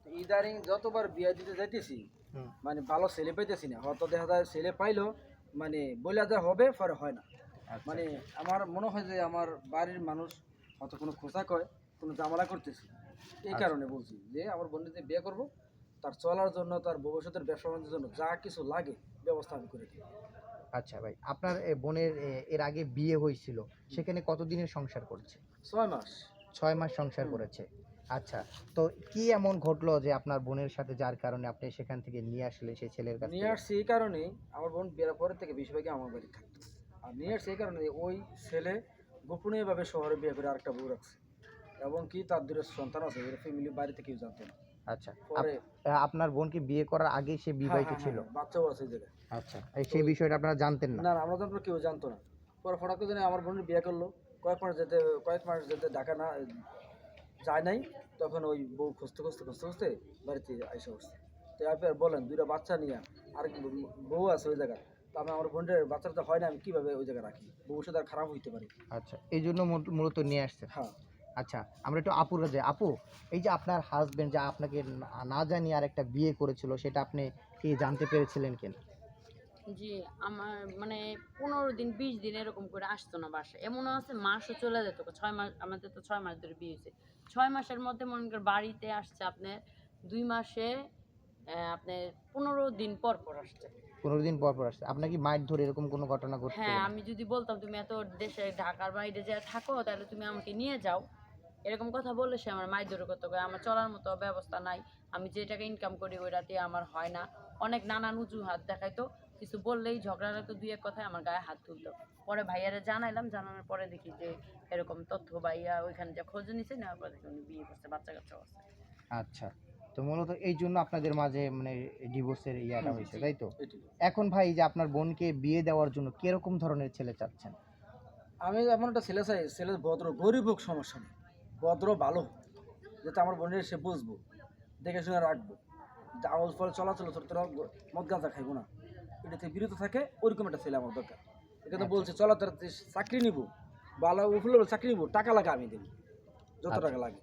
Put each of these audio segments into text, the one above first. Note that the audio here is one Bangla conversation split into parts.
ইদারিং যতবার বিয়া দিতে যাইতেছি হুম। মানে ভালো ছেলে পাইতেছি না, হয়তো দেখা যায় ছেলে পাইলো মানে বইলা যা হবে পরে হয় না। আচ্ছা। মানে আমার মনে হয় যে আমার বাড়ির মানুষ হয়তো কোনো খোঁচা কয়, কোনো ঝামেলা করতেছি, এই আচ্ছা। কারণে বলছি যে আমার বোনকে যে বিয়ে করব তার চলার জন্য, তার ভবিষ্যতের ব্যবসা বাণিজ্যের জন্য যা কিছু লাগে ব্যবস্থা আমি করে দিই। আচ্ছা ভাই, আপনার বোনের এর আগে বিয়ে হয়েছিল, সেখানে কতদিনের সংসার করেছে? 6 মাস। 6 মাস সংসার হুম। করেছে। আচ্ছা, তো কি এমন ঘটলো যে আপনার বোনের সাথে যার কারণে আপনি সেখান থেকে নিয়ে আসলেন সেই ছেলের কাছ নিয়ে থেকে? আসছি এই কারণেই, আমার বোন বিয়ের পরের থেকে বেশিরভাগই আমার বাড়ি থাকতো। আর নিয়ে আসছি এই কারণে ওই ছেলে গোপনীয়ভাবে শহরে বিয়ে করে আরেকটা বউ রাখছে, এবং কি তার 2 টা সন্তান আছে, এর ফ্যামিলি বাইরে থেকে কেউ জানতো না। আচ্ছা, পরে আপনার বোনকে বিয়ে করার আগে সে হ্যাঁ বিবাহিত হ্যাঁ ছিল? হ্যাঁ, বাচ্চাও আছে এই জায়গায়। আচ্ছা, সেই বিষয়টা আপনারা জানতেন না? না না, আমরা তো কেউ জানতো না। পরে হঠাৎ করে জানি আমার বোনের বিয়ে করলো, কয়েক মাস যেতে ঢাকা না যায় নাই, তখন ওই বউ খুঁজতে বাড়িতে আইসা উঠছে। তো আপনি আর বলেন 2 টা বাচ্চা নিয়ে আরেক বউ আছে ওই জায়গায়, তো আমি আমার বোনের বাচ্চাটা হয় না, আমি কীভাবে ওই জায়গায় রাখি? বউর সাথে আর খারাপ হইতে পারে। আচ্ছা, এই জন্য মূলত নিয়ে আসছেন। হ্যাঁ। আচ্ছা, আমরা একটু আপুর কাছে যাই। আপু, এই যে আপনার হাজবেন্ড যে আপনাকে না জানিয়ে আরেকটা বিয়ে করেছিল, সেটা আপনি কি জানতে পেরেছিলেন কিনা? জি, আমার মানে ১৫ দিন ২০ দিন এরকম করে আসতো না বাসায়। এমনও আছে মাসও চলে যেত। ৬ মাস, আমাদের তো ৬ মাস ধরে বিয়ে হইছে। ৬ মাসের মধ্যে মনে করেন বাড়িতে আসছে আপনার ২ মাসে আপনার ১৫ দিন পর আসছে। ১৫ দিন পর আসছে। আপনার কি মাইর ধরে এরকম কোনো ঘটনা ঘটছিল হ্যাঁ, কিনা? আমি যদি বলতাম তুমি এত দেশে ঢাকার বাইরে যেয়ে থাকো তাহলে তুমি আমাকে নিয়ে যাও। এরকম কথা বললে সে আমার মাইর করতো। কয় আমার চলার মতো ব্যবস্থা নাই। আমি যে টাকা ইনকাম করি ওইটা দিয়ে আমার হয় না। অনেক নানান অজুহাত দেখাইতো। কিছু বললেই ঝগড়া লাগতো ২-১ কথায় আমার গায়ে হাত তুলতো। পরে ভাইয়ারে জানাইলাম, জানানোর পরে দেখি যে এরকম তথ্য ভাইয়া ওইখানে যা খোঁজ নিছে, নেওয়ার পরে দেখি উনি বিয়ে করছে, বাচ্চা-কাচ্চাও আছে। আচ্ছা। তো মূলত এইজন্য আপনাদের মাঝে মানে ডিভোর্সের ইয়াটা হুম, হইছে, জি। তাই তো? এটাই। এখন ভাই এই যে আপনার বোনকে বিয়ে দেওয়ার জন্য কিরকম ধরনের ছেলে চাচ্ছেন? আমি এমন একটা ছেলে চাই, ছেলে ভদ্র, গরিব হোক সমস্যা নেই, ভদ্র ভালো হোক, যাতে আমার বোনের সে বুঝবো, দেখে শুনে রাখবো, আউল ফলে চলাচল তোরা মদ গাঁজা খাইবো না, এটা থেকে বিরত থাকে, ওইরকম একটা ছেলে আমার দরকার। এটা তো আচ্ছা, বলছে চলা তোরা চাকরি নিব, ভালো উঠলে চাকরি নিব, টাকা লাগে আমি দেবো, যত আচ্ছা। টাকা লাগে।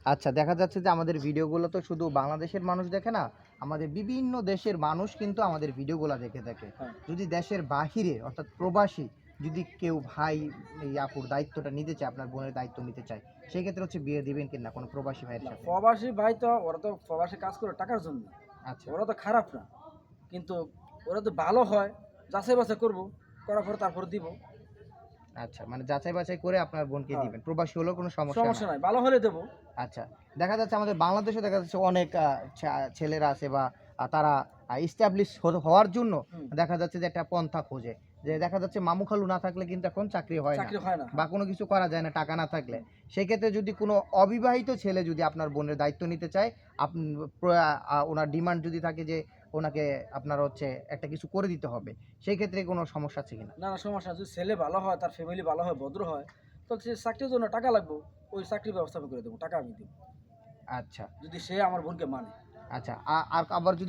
আচ্ছা, দেখা যাচ্ছে যে আমাদের ভিডিওগুলো তো শুধু বাংলাদেশের মানুষ দেখে না, আমাদের বিভিন্ন দেশের মানুষ কিন্তু আমাদের ভিডিওগুলো দেখে থাকে। হ্যাঁ। যদি দেশের বাহিরে অর্থাৎ প্রবাসী যদি কেউ ভাই এই আপুর দায়িত্বটা নিতে চায়, আপনার বোনের দায়িত্ব নিতে চায়, সেক্ষেত্রে হচ্ছে বিয়ে দিবেন কিনা কোনো প্রবাসী ভাইয়ের না, সাথে? প্রবাসী ভাই তো ওরা তো প্রবাসী কাজ করে টাকার জন্য, আচ্ছা, ওরা তো খারাপ না, কিন্তু ওরা তো ভালো হয়, যাচাই বাছাই করবো, করার পর তারপর দিব। আচ্ছা, মানে যাচাই বাছাই করে আপনার বোনকে হ্যাঁ, দিবেন। প্রবাসী হলেও কোনো সমস্যা সমস্যা নাই। নাই, ভালো হলে দেবো। আচ্ছা, দেখা যাচ্ছে আমাদের বাংলাদেশে দেখা যাচ্ছে অনেক ছেলেরা আছে বা তারা এস্টাবলিশ হওয়ার জন্য হুম, দেখা যাচ্ছে যে একটা পন্থা খোঁজে। যে দেখা যাচ্ছে মামু খালু না থাকলে কিন্তু এখন চাকরি হয় না চাকরি হয় না। বা কোনো কিছু করা যায় না টাকা না থাকলে। সেক্ষেত্রে যদি কোনো অবিবাহিত ছেলে যদি আপনার বোনের দায়িত্ব নিতে চায়, ওনার ডিমান্ড যদি থাকে যে ওনাকে আপনার হচ্ছে একটা কিছু করে দিতে হবে, সেই ক্ষেত্রে কোনো সমস্যা আছে কিনা? না না, সমস্যা না। যদি ছেলে ভালো হয়, তার ফ্যামিলি ভালো হয়, ভদ্র হয়, তো সে চাকরির জন্য টাকা লাগবে, ওই চাকরির ব্যবস্থা আমি করে দেবো, টাকা আমি দেবো, আচ্ছা, যদি সে আমার বোনকে মানে। আচ্ছা। আর আবার যদি